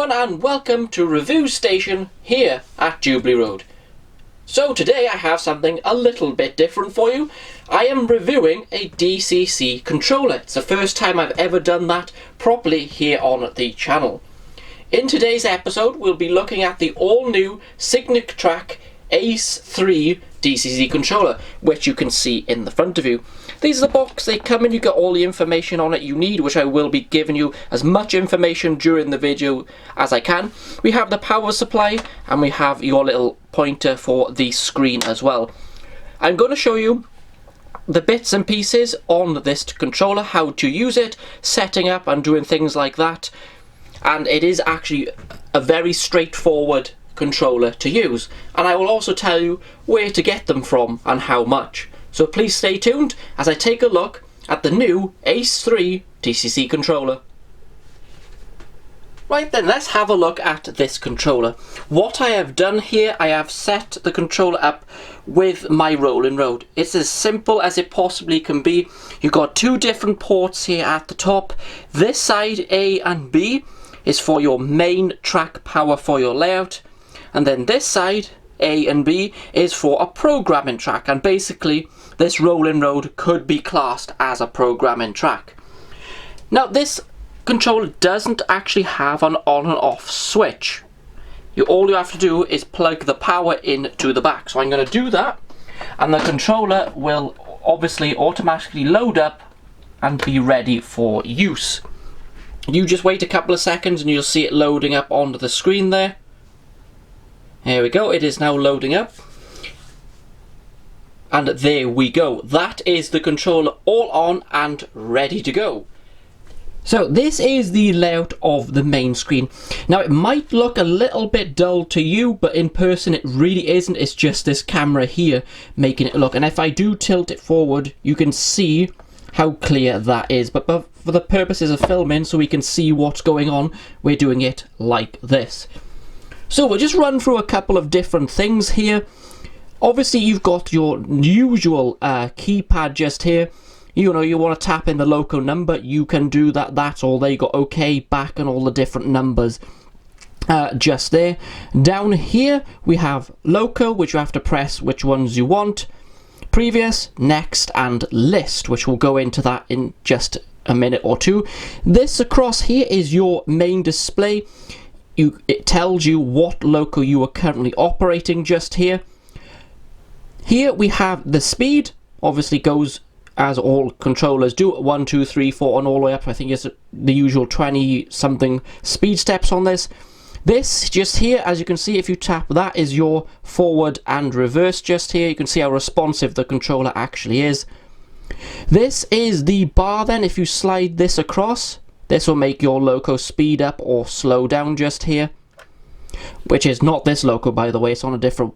everyone and welcome to Review Station here at Jubilee Road. So today I have something a little bit different for you. I am reviewing a DCC controller. It's the first time I've ever done that properly here on the channel. In today's episode we'll be looking at the all-new Signatrack ACE 3 DCC controller, which you can see in the front of you. These are the box they come in. You get all the information on it you need, which I will be giving you as much information during the video as I can. We have the power supply and we have your little pointer for the screen as well. I'm going to show you the bits and pieces on this controller, how to use it, setting up and doing things like that. And it is actually a very straightforward controller to use, and I will also tell you where to get them from and how much. So please stay tuned as I take a look at the new ACE 3 DCC controller. Right then, let's have a look at this controller. What I have done here, I have set the controller up with my rolling road. It's as simple as it possibly can be. You've got two different ports here at the top. This side, A and B, is for your main track power for your layout. And then this side, A and B, is for a programming track, and basically this rolling road could be classed as a programming track. Now this controller doesn't actually have an on and off switch. All you have to do is plug the power into the back. So I'm going to do that, and the controller will obviously automatically load up and be ready for use. You just wait a couple of seconds and you'll see it loading up onto the screen there. Here we go, it is now loading up. And there we go. That is the controller all on and ready to go. So this is the layout of the main screen. Now it might look a little bit dull to you, but in person it really isn't. It's just this camera here making it look. And if I do tilt it forward, you can see how clear that is. But for the purposes of filming, so we can see what's going on, we're doing it like this. So we'll just run through a couple of different things here. Obviously you've got your usual keypad just here. You know, you want to tap in the local number, you can do that. That's all there. You got OK, back, and all the different numbers just there. Down here we have local, which you have to press which ones you want. Previous, next, and list, which we'll go into that in just a minute or two. This across here is your main display. It tells you what local you are currently operating just here. Here we have the speed, obviously goes as all controllers do, 1, 2, 3, 4 and all the way up. I think it's the usual 20 something speed steps on this. This just here, as you can see, if you tap that, is your forward and reverse just here. You can see how responsive the controller actually is. This is the bar then. If you slide this across, this will make your loco speed up or slow down just here, which is not this loco, by the way. It's on a different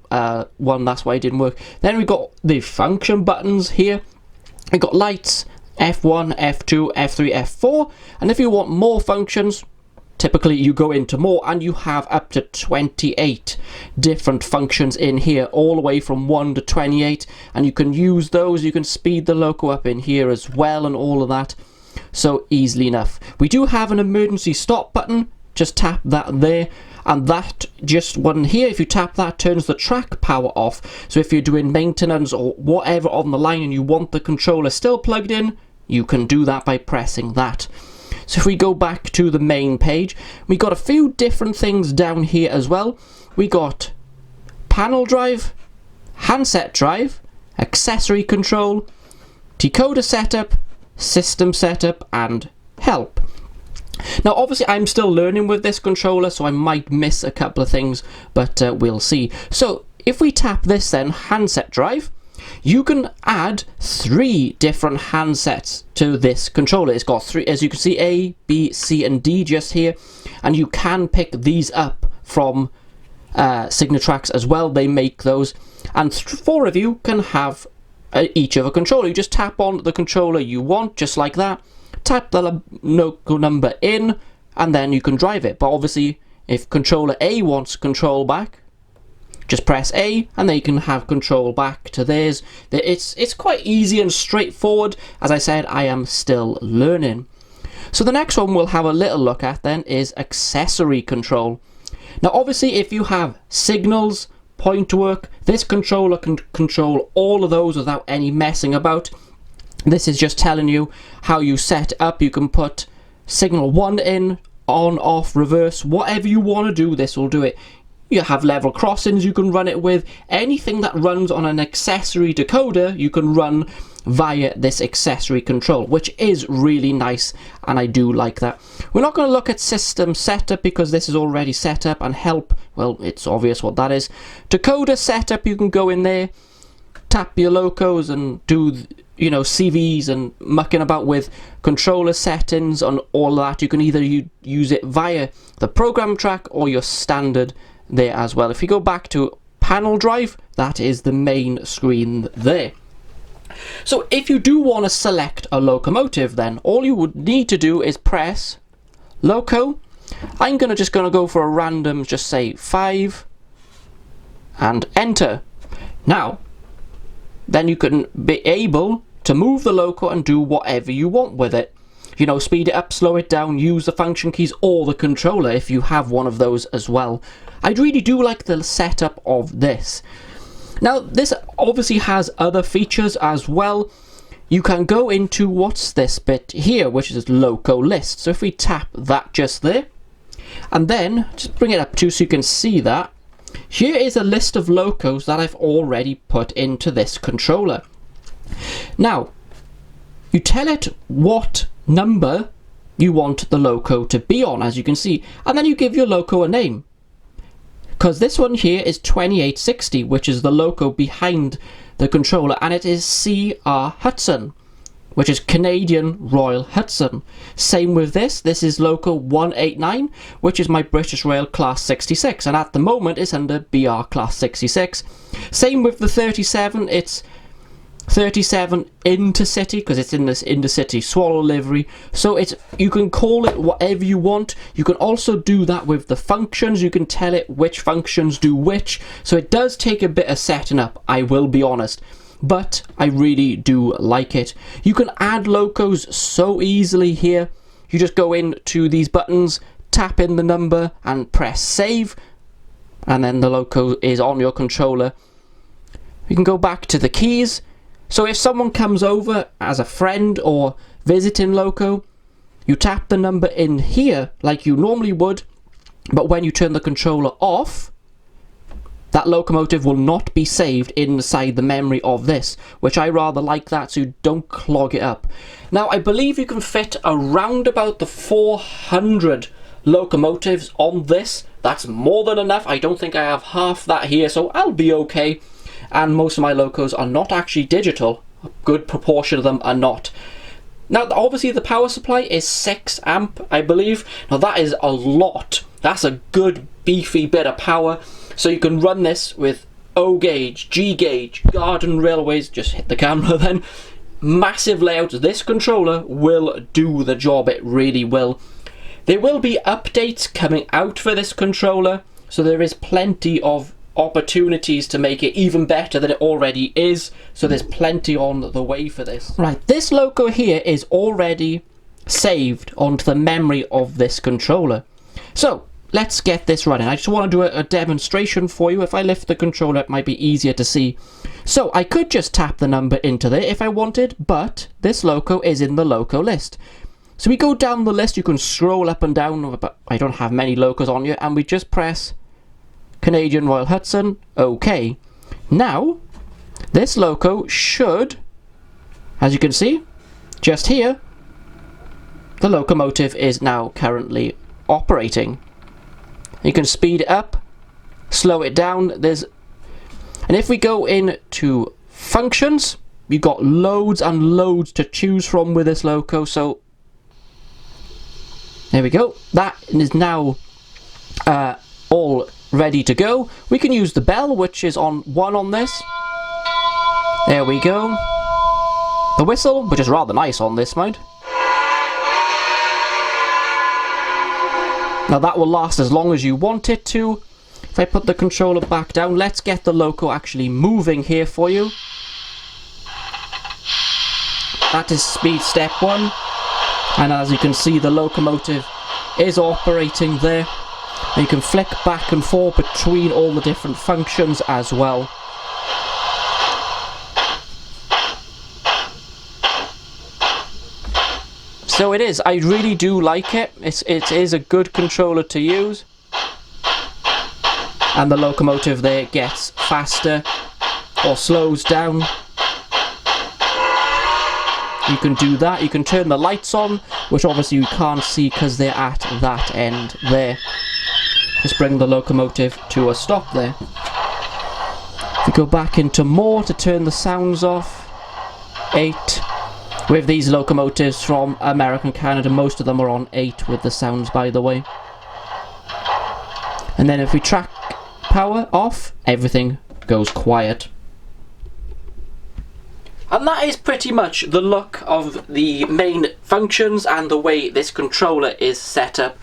one, that's why it didn't work. Then we've got the function buttons here. We've got lights, F1, F2, F3, F4, and if you want more functions, typically you go into more, and you have up to 28 different functions in here, all the way from 1 to 28, and you can use those. You can speed the loco up in here as well and all of that. So easily enough. We do have an emergency stop button. Just tap that there, and that just one here, if you tap that, turns the track power off. So if you're doing maintenance or whatever on the line and you want the controller still plugged in, you can do that by pressing that. So if we go back to the main page, we got a few different things down here as well. We got panel drive, handset drive, accessory control, decoder setup, system setup, and help. Now obviously I'm still learning with this controller, so I might miss a couple of things, but we'll see. So if we tap this then, handset drive, you can add 3 different handsets to this controller. It's got 3, as you can see, A, B, C and D just here, and you can pick these up from Signatrack as well. They make those, and 4 of you can have each of a controller. You just tap on the controller you want, just like that, tap the local number in, and then you can drive it. But obviously if controller A wants control back, just press A and then you can have control back to theirs. It's quite easy and straightforward. As I said, I am still learning. So the next one we'll have a little look at then is accessory control. Now obviously if you have signals, point work, this controller can control all of those without any messing about. This is just telling you how you set up. You can put signal 1 in, on, off, reverse, whatever you want to do, this will do it. You have level crossings you can run it with. Anything that runs on an accessory decoder you can run via this accessory control, which is really nice, and I do like that. We're not going to look at system setup because this is already set up, and help, well, it's obvious what that is. Decoder setup, you can go in there, tap your locos and do, you know, CVs and mucking about with controller settings and all that. You can either use it via the program track or your standard there as well. If you go back to panel drive, that is the main screen there. So if you do want to select a locomotive, then all you would need to do is press loco. I'm just gonna go for a random, just say 5, and enter. Now then you can be able to move the loco and do whatever you want with it. You know, speed it up, slow it down, use the function keys or the controller if you have one of those as well. I really do like the setup of this. Now this obviously has other features as well. You can go into what's this bit here, which is loco list. So if we tap that just there, and then just bring it up so you can see that, here is a list of locos that I've already put into this controller. Now you tell it what number you want the loco to be on, as you can see, and then you give your loco a name. Because this one here is 2860, which is the loco behind the controller, and it is CR Hudson, which is Canadian Royal Hudson. Same with this is loco 189, which is my British Rail Class 66, and at the moment it's under BR Class 66. Same with the 37, it's 37 Intercity, because it's in this Intercity Swallow livery. So it's, you can call it whatever you want. You can also do that with the functions. You can tell it which functions do which. So it does take a bit of setting up, I will be honest, but I really do like it. You can add locos so easily here. You just go into these buttons, tap in the number and press save, and then the loco is on your controller. You can go back to the keys. So if someone comes over as a friend or visiting loco, you tap the number in here like you normally would, but when you turn the controller off, that locomotive will not be saved inside the memory of this, which I rather like that, so you don't clog it up. Now I believe you can fit around about the 400 locomotives on this. That's more than enough. I don't think I have half that here, so I'll be okay. And most of my locos are not actually digital. A good proportion of them are not. Now obviously the power supply is 6 amp, I believe. Now that is a lot. That's a good beefy bit of power. So you can run this with O gauge, G gauge, garden railways. Just hit the camera then. Massive layouts. This controller will do the job, it really will. There will be updates coming out for this controller, so there is plenty of opportunities to make it even better than it already is, so there's plenty on the way for this. Right, this loco here is already saved onto the memory of this controller. So let's get this running. I just want to do a demonstration for you. If I lift the controller, it might be easier to see. So I could just tap the number into there if I wanted, but this loco is in the loco list. So we go down the list, you can scroll up and down, but I don't have many locos on here, and we just press Canadian Royal Hudson, OK. Now, this loco should, as you can see, just here, the locomotive is now currently operating. You can speed it up, slow it down, and if we go into functions, you've got loads and loads to choose from with this loco, so there we go. That is now all ready to go. We can use the bell, which is on 1 on this. There we go. The whistle, which is rather nice on this mode. Now that will last as long as you want it to. If I put the controller back down, let's get the loco actually moving here for you. That is speed step 1. And as you can see, the locomotive is operating there. And you can flick back and forth between all the different functions as well. So it is, I really do like it. It is a good controller to use. And the locomotive there gets faster or slows down. You can do that. You can turn the lights on, which obviously you can't see because they're at that end there. Just bring the locomotive to a stop there. If we go back into more to turn the sounds off, 8. With these locomotives from America and Canada, most of them are on 8 with the sounds, by the way. And then if we track power off, everything goes quiet. And that is pretty much the look of the main functions and the way this controller is set up.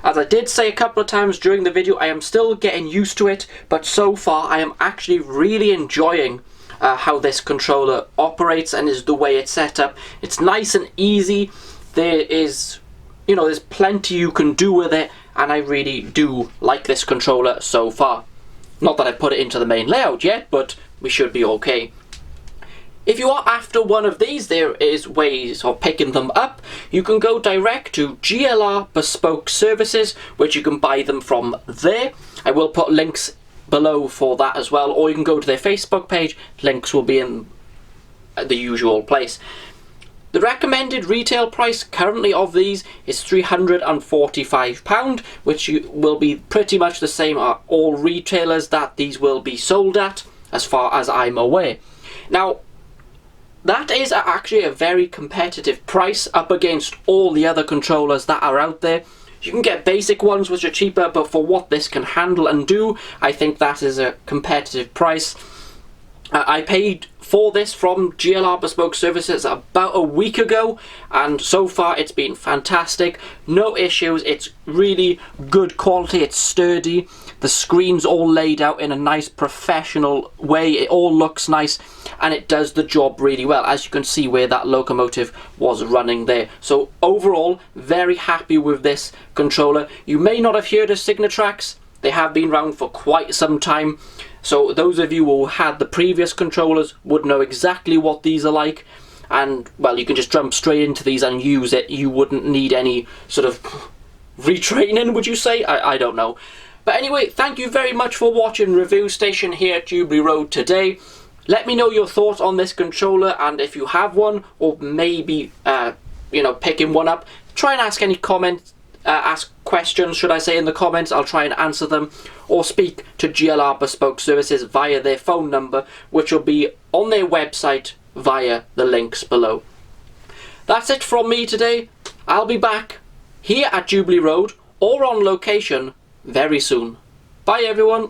As I did say a couple of times during the video, I am still getting used to it, but so far I am actually really enjoying how this controller operates and is the way it's set up. It's nice and easy. There is, there's plenty you can do with it, and I really do like this controller so far. Not that I put it into the main layout yet, but we should be okay. If you are after one of these, there is ways of picking them up. You can go direct to GLR Bespoke Services, which you can buy them from there. I will put links below for that as well, or you can go to their Facebook page. Links will be in the usual place. The recommended retail price currently of these is £345, which will be pretty much the same at all retailers that these will be sold at, as far as I'm aware. Now, that is actually a very competitive price up against all the other controllers that are out there. You can get basic ones which are cheaper, but for what this can handle and do, I think that is a competitive price. I paid for this from GLR Bespoke Services about a week ago, and so far it's been fantastic. No issues. It's really good quality. It's sturdy. The screen's all laid out in a nice professional way. It all looks nice, and it does the job really well, as you can see where that locomotive was running there. So overall, very happy with this controller. You may not have heard of Signatracks. They have been around for quite some time, so those of you who had the previous controllers would know exactly what these are like, and well, you can just jump straight into these and use it. You wouldn't need any sort of retraining, would you say? I don't know. But anyway, thank you very much for watching Review Station here at Jubilee Road today. Let me know your thoughts on this controller, and if you have one, or maybe picking one up, try and ask any comments. Ask questions, should I say, in the comments. I'll try and answer them, or speak to GLR Bespoke Services via their phone number, which will be on their website via the links below. That's it from me today. I'll be back here at Jubilee Road or on location very soon. Bye everyone.